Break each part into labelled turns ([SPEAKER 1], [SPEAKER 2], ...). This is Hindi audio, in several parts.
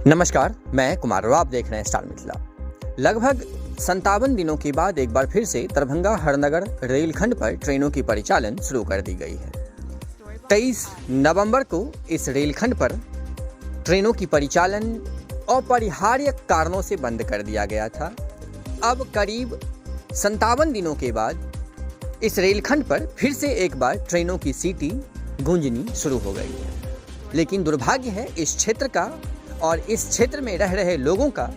[SPEAKER 1] नमस्कार, मैं कुमार और आप देख रहे हैं स्टार मिथिला। लगभग 57 दिनों के बाद एक बार फिर से दरभंगा हरनगर रेलखंड पर ट्रेनों की परिचालन शुरू कर दी गई है। 23 नवंबर को इस रेलखंड पर ट्रेनों की परिचालन अपरिहार्य कारणों से बंद कर दिया गया था। अब करीब 57 दिनों के बाद इस रेलखंड पर फिर से एक बार ट्रेनों की सीटी गूंजनी शुरू हो गई है। लेकिन दुर्भाग्य है इस क्षेत्र का और इस क्षेत्र में रह रहे लोगों का,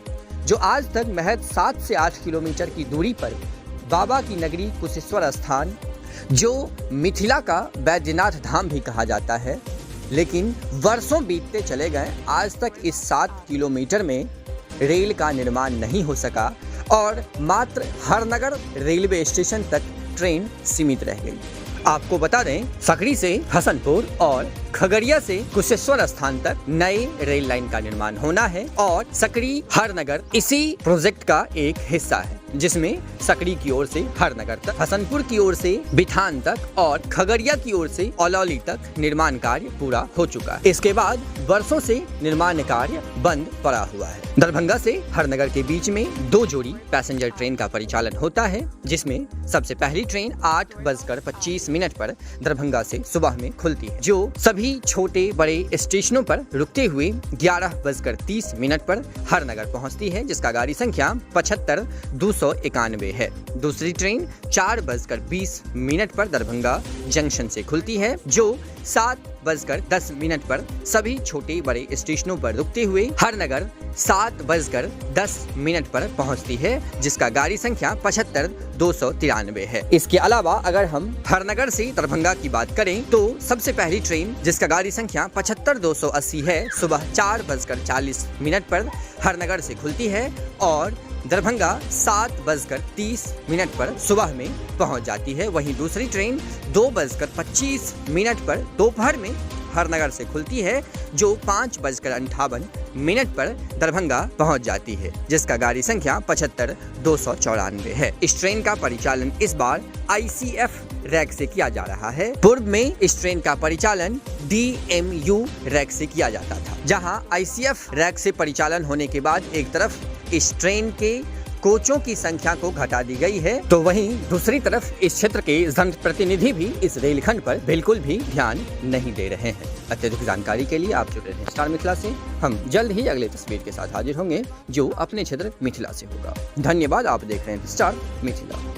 [SPEAKER 1] जो आज तक महज 7 से 8 किलोमीटर की दूरी पर बाबा की नगरी कुशेश्वर स्थान, जो मिथिला का बैद्यनाथ धाम भी कहा जाता है, लेकिन वर्षों बीतते चले गए, आज तक इस 7 किलोमीटर में रेल का निर्माण नहीं हो सका और मात्र हरनगर रेलवे स्टेशन तक ट्रेन सीमित रह गई। आपको बता दें, सकड़ी से हसनपुर और खगड़िया से कुशेश्वर स्थान तक नए रेल लाइन का निर्माण होना है और सकड़ी हरनगर इसी प्रोजेक्ट का एक हिस्सा है, जिसमें सकड़ी की ओर से हरनगर तक, हसनपुर की ओर से बिथान तक और खगड़िया की ओर से अलौली तक निर्माण कार्य पूरा हो चुका है। इसके बाद वर्षों से निर्माण कार्य बंद पड़ा हुआ है। दरभंगा से हरनगर के बीच में 2 जोड़ी पैसेंजर ट्रेन का परिचालन होता है, जिसमें सबसे पहली ट्रेन 8:25 पर दरभंगा से सुबह में खुलती है, जो सभी छोटे बड़े स्टेशनों पर रुकते हुए 11:30 पर हरनगर पहुंचती है, जिसका गाड़ी संख्या 75-291 है। दूसरी ट्रेन 4:20 पर दरभंगा जंक्शन से खुलती है, जो 7:10 पर सभी छोटे बड़े स्टेशनों पर रुकते हुए हरनगर 7:10 पर पहुंचती है, जिसका गाड़ी संख्या 75-293 है। इसके अलावा अगर हम हरनगर से दरभंगा की बात करें तो सबसे पहली ट्रेन, जिसका गाड़ी संख्या 75-280 है, सुबह 4:40 पर हरनगर से खुलती है और दरभंगा 7:30 पर सुबह में पहुंच जाती है। वहीं दूसरी ट्रेन 2:25 पर दोपहर में हरनगर से खुलती है, जो 5:58 पर दरभंगा पहुंच जाती है, जिसका गाड़ी संख्या 75-294 है। इस ट्रेन का परिचालन इस बार ICF रैक से किया जा रहा है। पूर्व में इस ट्रेन का परिचालन DMU रैक से किया जाता था, जहां ICF रैक से परिचालन होने के बाद एक तरफ इस ट्रेन के कोचों की संख्या को घटा दी गई है, तो वहीं दूसरी तरफ इस क्षेत्र के जनप्रतिनिधि भी इस रेलखंड पर बिल्कुल भी ध्यान नहीं दे रहे हैं। अत्यधिक जानकारी के लिए आप जुड़े रहें स्टार मिथिला से। हम जल्द ही अगले तस्वीर के साथ हाजिर होंगे, जो अपने क्षेत्र मिथिला से होगा। धन्यवाद। आप देख रहे हैं स्टार मिथिला।